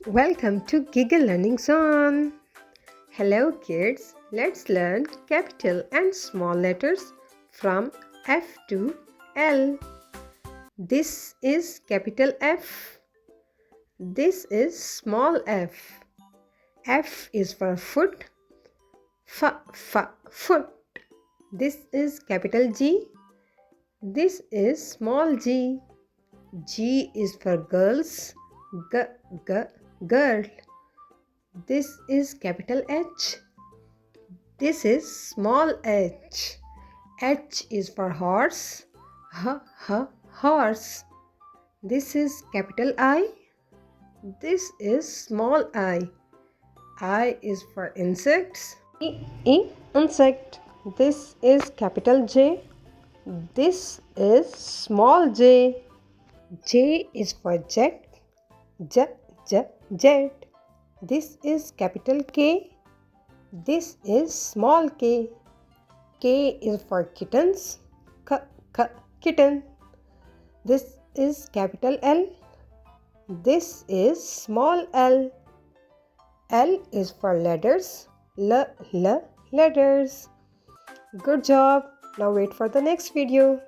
Welcome to Giggle Learning Zone. Hello kids, let's learn capital and small letters from F to L. This is capital F. This is small f. F is for foot. Foot. This is capital G. This is small g. G is for girls. Girl. This is capital H. This is small h. H is for horse. Horse. This is capital I. This is small I. I is for insects. Insect. This is capital J. This is small j. J is for jet. Jet. This is capital K. This is small k. K is for kittens. Kitten. This is capital L. This is small l. L is for ladders. Ladders. Good job. Now wait for the next video.